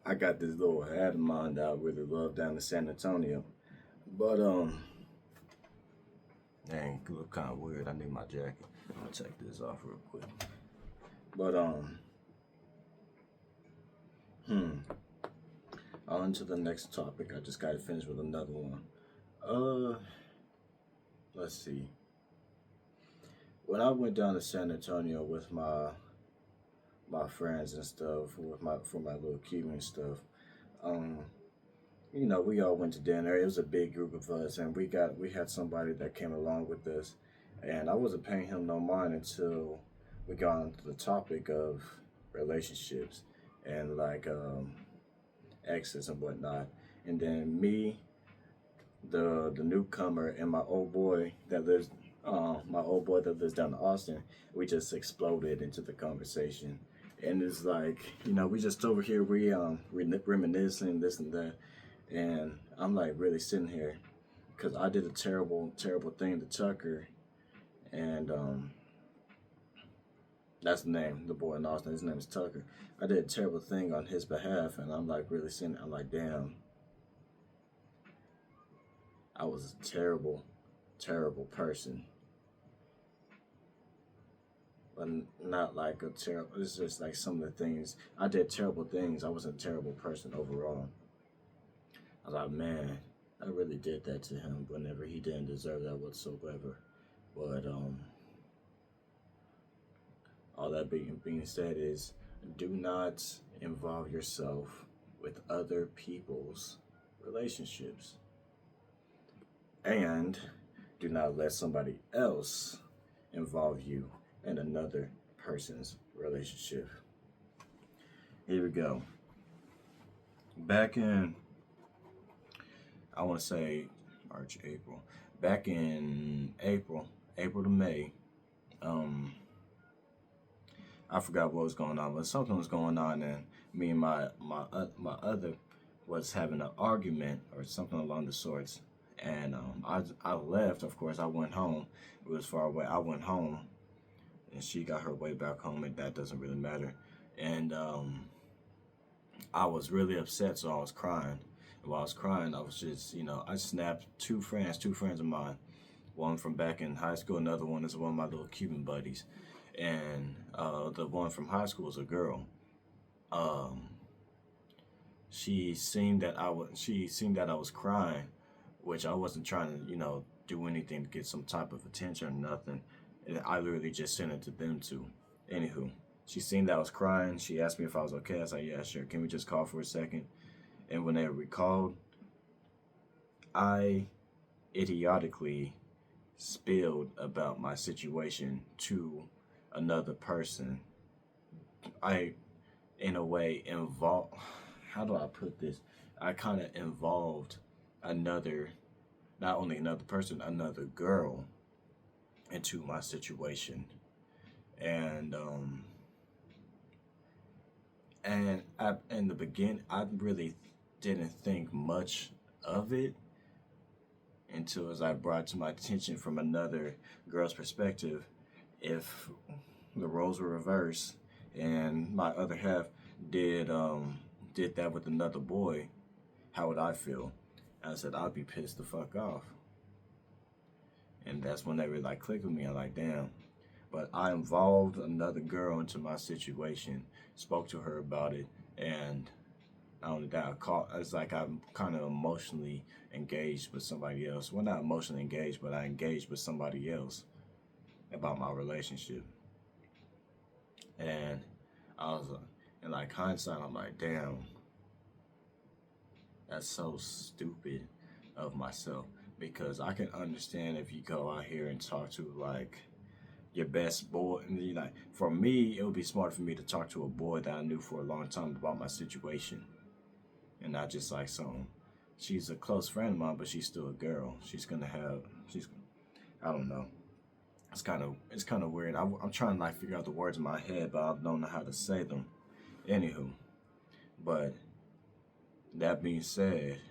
I got this little hat of mine that I really love down in San Antonio. But dang, it look kind of weird. I need my jacket. I'm gonna take this off real quick. But hmm. On to the next topic. I just got to finish with another one. Uh, let's see. When I went down to San Antonio with my friends and stuff, with my for my little Cuban stuff, um, we all went to dinner. It was a big group of us, and we had somebody that came along with us, and I wasn't paying him no mind until we got into the topic of relationships and like exes and whatnot. And then me, the newcomer, and my old boy that lives down in Austin, we just exploded into the conversation. And it's like, we just over here, reminiscing this and that. And I'm like really sitting here because I did a terrible, terrible thing to Tucker. And that's the name, the boy in Austin. His name is Tucker. I did a terrible thing on his behalf. And I'm like really sitting, I'm like, damn, I was a terrible, terrible person. But not like a terrible, it's just like some of the things. I did terrible things. I was a terrible person overall. I was like, man, I really did that to him whenever he didn't deserve that whatsoever. But all that being said is, do not involve yourself with other people's relationships, and do not let somebody else involve you in another person's relationship. Here we go. Back in, I want to say March, April. Back in April to May, um, I forgot what was going on, but something was going on, and me and my other was having an argument or something along the sorts. And I left. Of course, I went home. It was far away. I went home, and she got her way back home, and that doesn't really matter. And I was really upset, so I was crying. And while I was crying, I was just, I snapped two friends of mine. One from back in high school, another one is one of my little Cuban buddies. And the one from high school is a girl. Um, she seen that I was crying, which I wasn't trying to, do anything to get some type of attention or nothing. And I literally just sent it to them two. Anywho, she seen that I was crying. She asked me if I was okay. I said, yeah, sure. Can we just call for a second? And when they recalled, I idiotically spilled about my situation to another person. I, in a way, involved. How do I put this? I kind of involved another, not only another person, another girl into my situation, and in the beginning, I really didn't think much of it until as I brought to my attention from another girl's perspective. If the roles were reversed and my other half did did that with another boy, how would I feel? And I said I'd be pissed the fuck off. And that's when they were like clicked with me. I'm like, damn. But I involved another girl into my situation, spoke to her about it, and not only that, it's like I'm kind of emotionally engaged with somebody else. Well, not emotionally engaged, but I engaged with somebody else about my relationship. And I was, in like hindsight, I'm like, damn, that's so stupid of myself. Because I can understand if you go out here and talk to like your best boy. And like for me, it would be smart for me to talk to a boy that I knew for a long time about my situation, and not just like some. She's a close friend of mine, but she's still a girl. She's I don't know. It's kind of weird. I'm trying to like figure out the words in my head, but I don't know how to say them. Anywho, but that being said,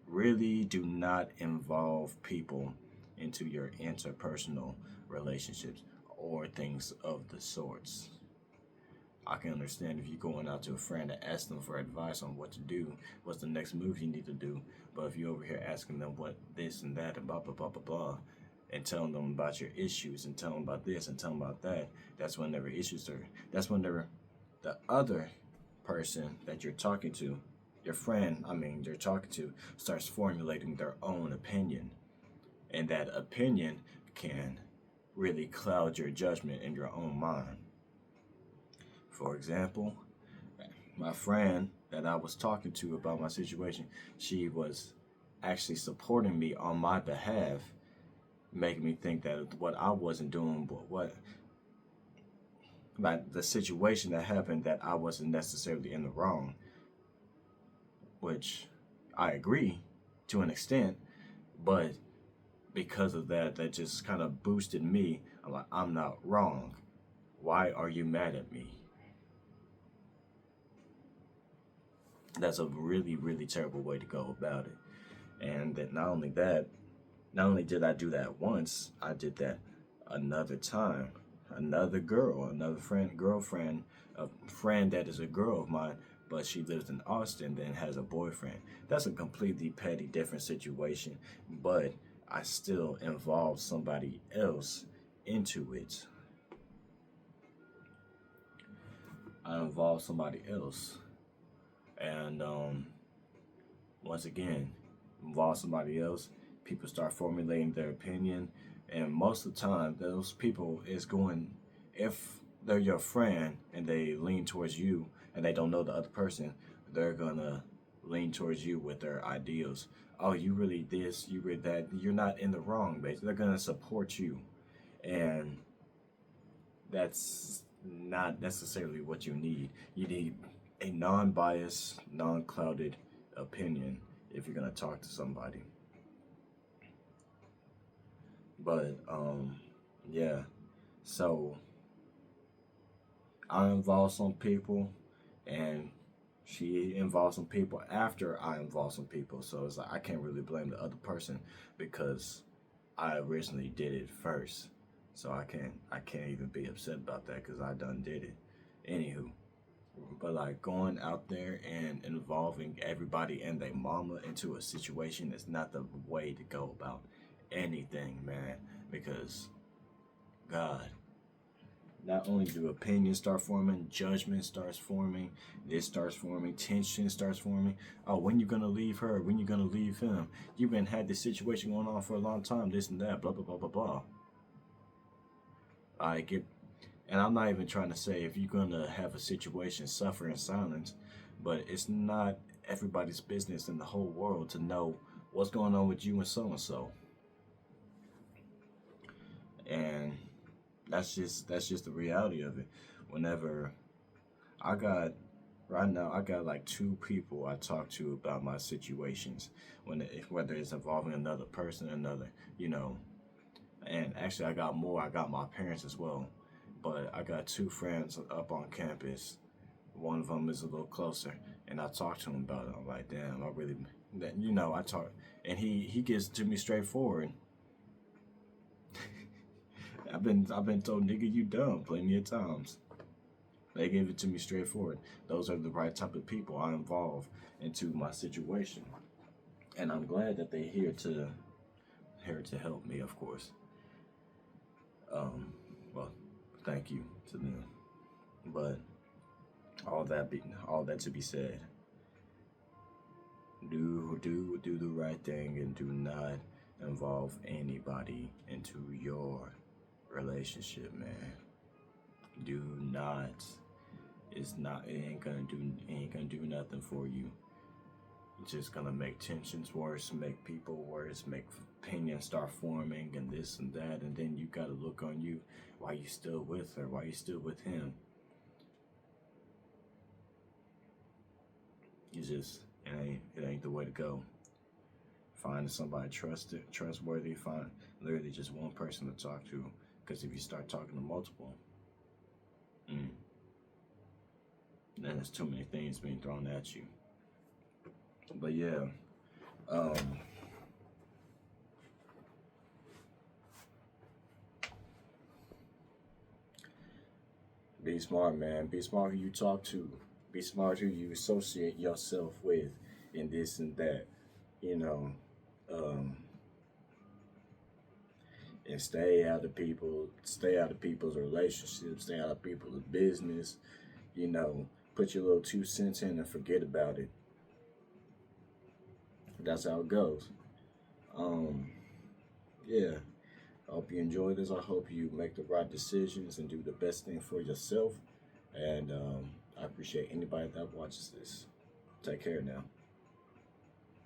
really do not involve people into your interpersonal relationships or things of the sorts. I can understand if you're going out to a friend and ask them for advice on what to do, what's the next move you need to do. But if you're over here asking them what this and that and blah blah blah blah blah, and telling them about your issues and telling them about this and telling them about that, that's whenever issues are. That's whenever the other person that you're talking to, your friend, you're talking to, starts formulating their own opinion, and that opinion can really cloud your judgment in your own mind. For example, my friend that I was talking to about my situation, she was actually supporting me on my behalf, making me think that what I wasn't doing, but what, like the situation that happened, that I wasn't necessarily in the wrong, which I agree to an extent, but because of that, that just kind of boosted me. I'm like, I'm not wrong. Why are you mad at me? That's a really, really terrible way to go about it. And that not only that, not only did I do that once, I did that another time. Another girl, another friend, girlfriend, a friend that is a girl of mine, but she lives in Austin, then has a boyfriend. That's a completely petty, different situation, but I still involve somebody else into it. I involve somebody else. And once again, involve somebody else, people start formulating their opinion. And most of the time, those people is going, if they're your friend and they lean towards you and they don't know the other person, they're gonna lean towards you with their ideals. Oh, you really this, you really that, you're not in the wrong, basically. They're gonna support you. And that's not necessarily what you need. You need a non-biased, non-clouded opinion if you're gonna talk to somebody. But yeah. So I involved some people, and she involved some people after I involved some people. So it's like I can't really blame the other person because I originally did it first. So I can't even be upset about that because I done did it. Anywho, but like going out there and involving everybody and their mama into a situation is not the way to go about anything, man. Because God, not only do opinions start forming, judgment starts forming, this starts forming, tension starts forming. Oh, when you gonna leave her? When you gonna leave him? You've been had this situation going on for a long time, this and that, blah blah blah blah blah. I get, and I'm not even trying to say if you're gonna have a situation suffer in silence, but it's not everybody's business in the whole world to know what's going on with you and so. And that's just the reality of it. Whenever I got right now, I got like two people I talk to about my situations, whether it's involving another person, another, you know. And actually, I got more. I got my parents as well, but I got two friends up on campus. One of them is a little closer, and I talked to him about it. I'm like, damn, I really, that I talk, and he gets to me straightforward. I've been told, nigga, you dumb plenty of times. They gave it to me straightforward. Those are the right type of people I involve into my situation, and I'm glad that they're here to help me, of course. Um, well, thank you to them. But all that to be said, do the right thing and do not involve anybody into your relationship, man. Do not. It ain't gonna do nothing for you. It's just gonna make tensions worse, make people worse, make opinions start forming and this and that, and then you gotta look on you. Why you still with her? Why you still with him? It ain't the way to go. Find somebody trustworthy. Find literally just one person to talk to. Because if you start talking to multiple, mm, then there's too many things being thrown at you. But yeah, um, be smart, man. Be smart who you talk to. Be smart who you associate yourself with, and this and that. You know, um, and stay out of people's relationships, stay out of people's business. You know, put your little 2 cents in and forget about it. That's how it goes. Um, yeah. I hope you enjoy this. I hope you make the right decisions and do the best thing for yourself. And I appreciate anybody that watches this. Take care now.